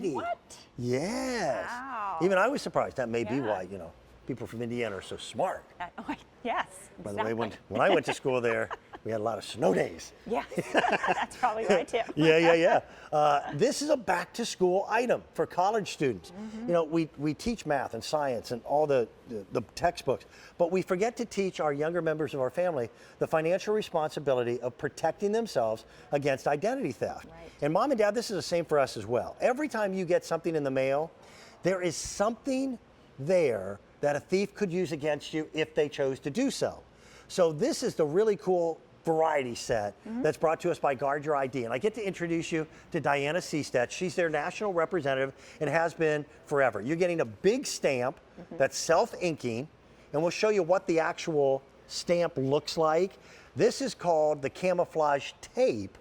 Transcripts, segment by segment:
variety. What? Yes. Wow. Even I was surprised. That may be Yeah. why, people from Indiana are so smart. Yes, By exactly. the way, when I went to school there, we had a lot of snow days. Yes, that's probably why too. Yeah. This is a back-to-school item for college students. Mm-hmm. We teach math and science and all the textbooks, but we forget to teach our younger members of our family the financial responsibility of protecting themselves against identity theft. Right. And Mom and Dad, this is the same for us as well. Every time you get something in the mail, there is something there that a thief could use against you if they chose to do so. So this is the really cool variety set that's brought to us by Guard Your ID. And I get to introduce you to Diana Seastead. She's their national representative and has been forever. You're getting a big stamp that's self-inking, and we'll show you what the actual stamp looks like. This is called the Camouflage tape.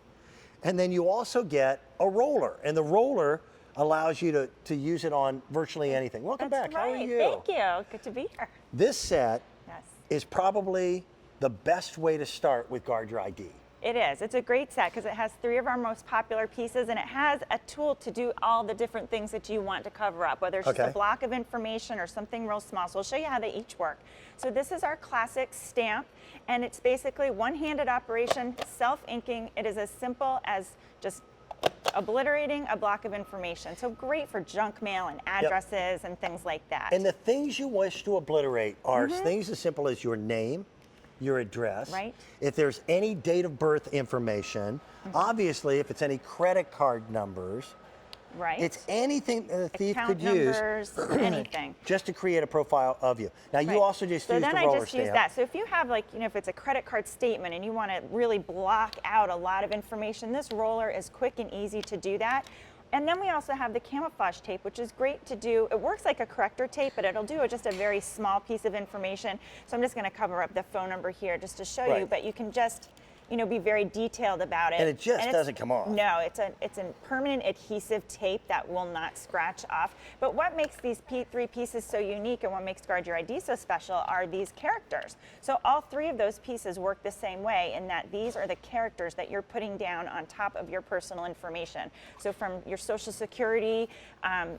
And then you also get a roller, and the roller allows you to use it on virtually anything. Welcome That's back. right. How are you? Thank you. Good to be here. This set Yes. is probably the best way to start with Guard Your ID. It is. It's a great set because it has 3 of our most popular pieces, and it has a tool to do all the different things that you want to cover up, whether it's just a block of information or something real small. So we'll show you how they each work. So this is our classic stamp, and it's basically one-handed operation, self-inking. It is as simple as just obliterating a block of information. So great for junk mail and addresses and things like that. And the things you wish to obliterate are things as simple as your name, your address. Right. If there's any date of birth information, obviously if it's any credit card numbers, right. it's anything that a thief Account could use numbers, anything. just to create a profile of you. Now you also just use the roller stamp. So then I just use that. So if you have if it's a credit card statement and you want to really block out a lot of information, this roller is quick and easy to do that. And then we also have the camouflage tape, which is great to do. It works like a corrector tape, but it'll do just a very small piece of information. So I'm just going to cover up the phone number here just to show you, but you can just be very detailed about it. And it just doesn't come off. No, it's a permanent adhesive tape that will not scratch off. But what makes these 3 pieces so unique and what makes Guard Your ID so special are these characters. So all 3 of those pieces work the same way in that these are the characters that you're putting down on top of your personal information. So from your social security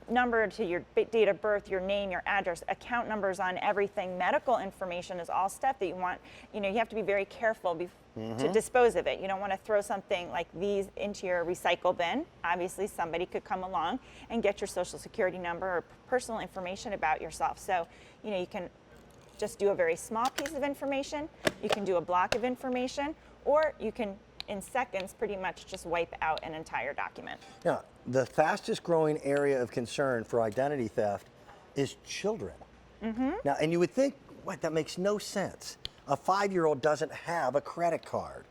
number to your date of birth, your name, your address, account numbers on everything, medical information is all stuff that you want, you have to be very careful to dispose of it. You don't want to throw something like these into your recycle bin. Obviously, somebody could come along and get your social security number or personal information about yourself. So, you can just do a very small piece of information, you can do a block of information, or you can, in seconds, pretty much just wipe out an entire document. Now, the fastest growing area of concern for identity theft is children. Now, and you would think, what, that makes no sense. A 5-year-old doesn't have a credit card.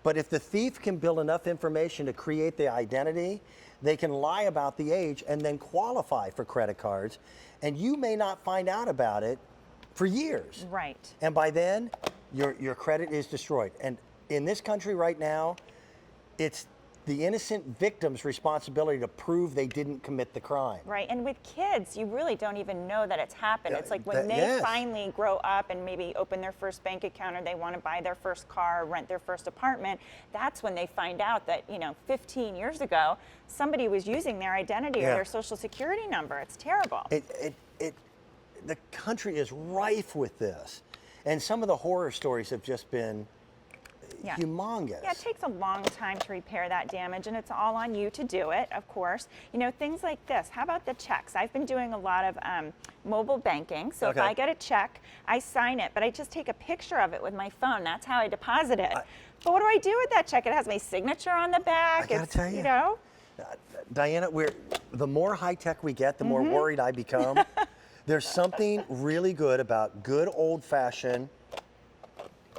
But if the thief can build enough information to create the identity, they can lie about the age and then qualify for credit cards. And you may not find out about it for years. Right. And by then, your credit is destroyed. And in this country right now, it's the innocent victim's responsibility to prove they didn't commit the crime. Right, and with kids, you really don't even know that it's happened. It's like when they finally grow up and maybe open their first bank account or they want to buy their first car or rent their first apartment, that's when they find out that, 15 years ago, somebody was using their identity or their social security number. It's terrible. The country is rife with this. And some of the horror stories have just been humongous. Yeah, it takes a long time to repair that damage, and it's all on you to do it, of course. Things like this. How about the checks? I've been doing a lot of mobile banking, so if I get a check, I sign it, but I just take a picture of it with my phone. That's how I deposit it. But what do I do with that check? It has my signature on the back. I gotta tell you, Diana, the more high-tech we get, the more worried I become. There's something really good about good old-fashioned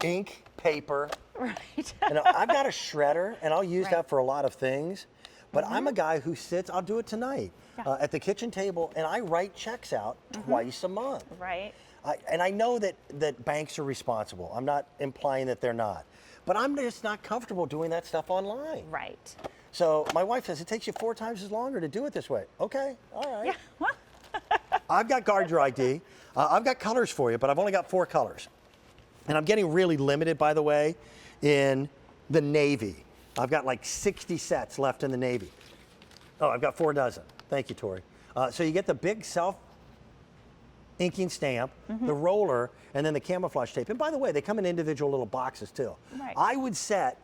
ink, paper. Right. And I've got a shredder, and I'll use that for a lot of things. But I'm a guy who sits, I'll do it tonight, at the kitchen table, and I write checks out twice a month. Right. And I know that banks are responsible. I'm not implying that they're not. But I'm just not comfortable doing that stuff online. Right. So my wife says, it takes you 4 times as longer to do it this way. Okay, all right. Yeah, well. I've got Guard Your ID. I've got colors for you, but I've only got 4 colors. And I'm getting really limited, by the way, in the navy. I've got like 60 sets left in the navy. Oh, I've got 4 dozen. Thank you, Tori. So you get the big self-inking stamp, the roller, and then the camouflage tape. And by the way, they come in individual little boxes too. Right. I would send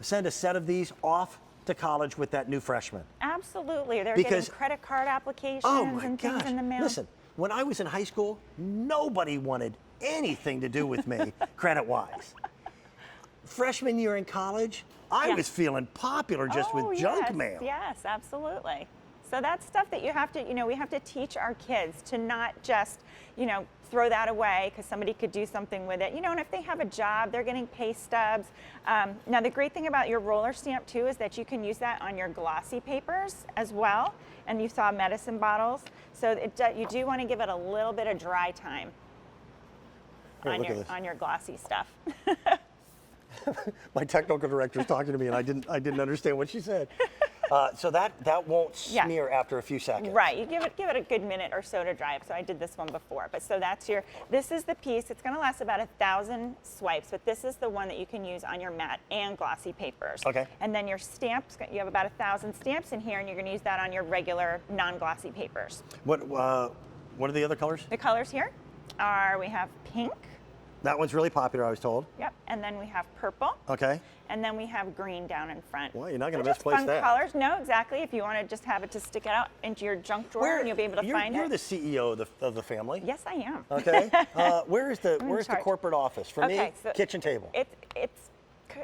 a set of these off to college with that new freshman. Absolutely. They're Because- getting credit card applications Oh my and things gosh. in the mail. Listen, when I was in high school, nobody wanted anything to do with me credit-wise. Freshman year in college, I Yeah. was feeling popular just with junk yes, mail. Yes, absolutely. So that's stuff that you have to, we have to teach our kids to not just, throw that away because somebody could do something with it. And if they have a job, they're getting pay stubs. Now, the great thing about your roller stamp too is that you can use that on your glossy papers as well. And you saw medicine bottles. So you do want to give it a little bit of dry time Here, look at this. on your glossy stuff. My technical director's talking to me, and I didn't understand what she said. So that won't Yeah. smear after a few seconds. Right, you give it a good minute or so to dry up. So I did this one before, but so this is the piece. It's going to last about 1,000 swipes, but this is the one that you can use on your matte and glossy papers. Okay. And then your stamps, you have about 1,000 stamps in here, and you're going to use that on your regular non-glossy papers. What are the other colors? The colors here we have pink, That one's really popular, I was told. yep, and then we have purple. Okay. And then we have green down in front. Well, you're not gonna They're just misplace fun that. colors. No, exactly. If you want to just have it to stick it out into your junk drawer and you'll be able to find you're it. the CEO of the family. Yes, I am. Okay. Where's the charge. corporate office? For me, Okay, so kitchen table.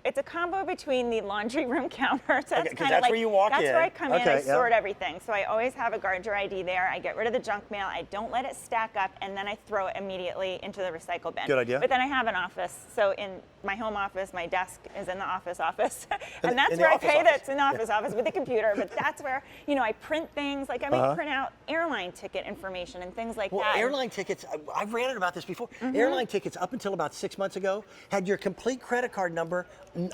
It's a combo between the laundry room counter. So that's 'cause kind of that's like where you walk that's in. where I come in. Okay, I yeah. sort everything. So I always have a guard your ID there. I get rid of the junk mail. I don't let it stack up, and then I throw it immediately into the recycle bin. Good idea. But then I have an office. So in my home office, my desk is in the office, In and that's the where I office pay. office. That's in the office with the computer. But that's where I print things. Like I might print out airline ticket information and things like Well, that. airline tickets, I've ranted about this before. Mm-hmm. Airline tickets, up until about 6 months ago, had your complete credit card number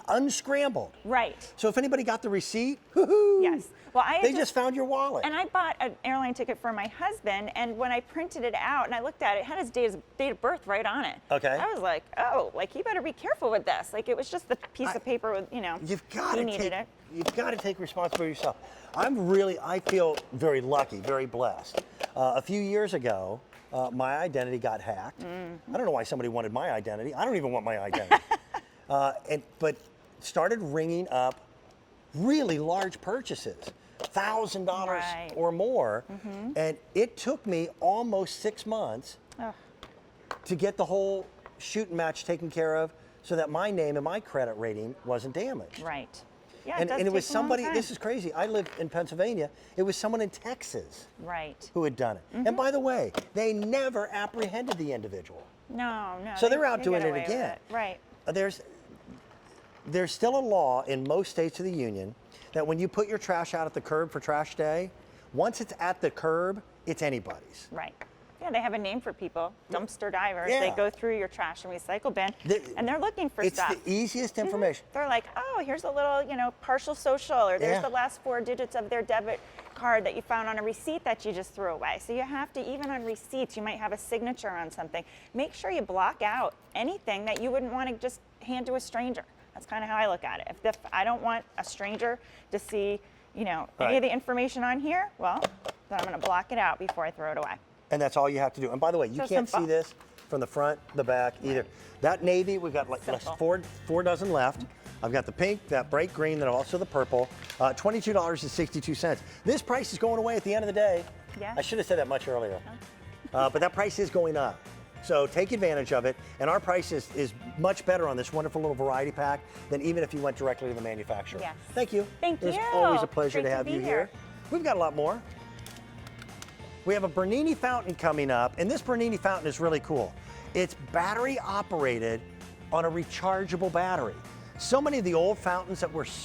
unscrambled. Right. So if anybody got the receipt, whoo-hoo, Yes. Well, they just found your wallet. And I bought an airline ticket for my husband, and when I printed it out and I looked at it, it had his date of birth right on it. Okay. I was like, oh, you better be careful with this. Like, it was just the piece of paper with, You've got he to needed take. it. You've got to take responsibility yourself. I feel very lucky, very blessed. A few years ago, my identity got hacked. I don't know why somebody wanted my identity. I don't even want my identity. But started ringing up really large purchases, $1,000 Right. or more, and it took me almost 6 months Ugh. to get the whole shoot and match taken care of, so that my name and my credit rating wasn't damaged. Right. Yeah, And it was take a long somebody, time. this is crazy, I live in Pennsylvania, it was someone in Texas Right. who had done it. And by the way, they never apprehended the individual. No. So they're out they doing get it away with again. Right. There's still a law in most states of the union that when you put your trash out at the curb for trash day, once it's at the curb, it's anybody's. Right. Yeah, they have a name for people, dumpster divers. Yeah. They go through your trash and recycle bin, and they're looking for It's stuff. the easiest information. They're like, oh, here's a little, partial social, or there's Yeah. the last 4 digits of their debit card that you found on a receipt that you just threw away. So you have to, even on receipts, you might have a signature on something. Make sure you block out anything that you wouldn't want to just hand to a stranger. That's kind of how I look at it. If I don't want a stranger to see, any Right. of the information on here, well, then I'm going to block it out before I throw it away. And that's all you have to do. And by the way, you So can't simple. see this from the front, the back, either. That navy, we've got like Simple. four dozen left. I've got the pink, that bright green, then also the purple. $22.62. This price is going away at the end of the day. Yeah. I should have said that much earlier. But that price is going up. So take advantage of it. And our price is much better on this wonderful little variety pack than even if you went directly to the manufacturer. Yes. Thank you. Thank It's you. always a pleasure Great to to have be you here. here. We've got a lot more. We have a Bernini fountain coming up, and this Bernini fountain is really cool. It's battery operated on a rechargeable battery. So many of the old fountains that were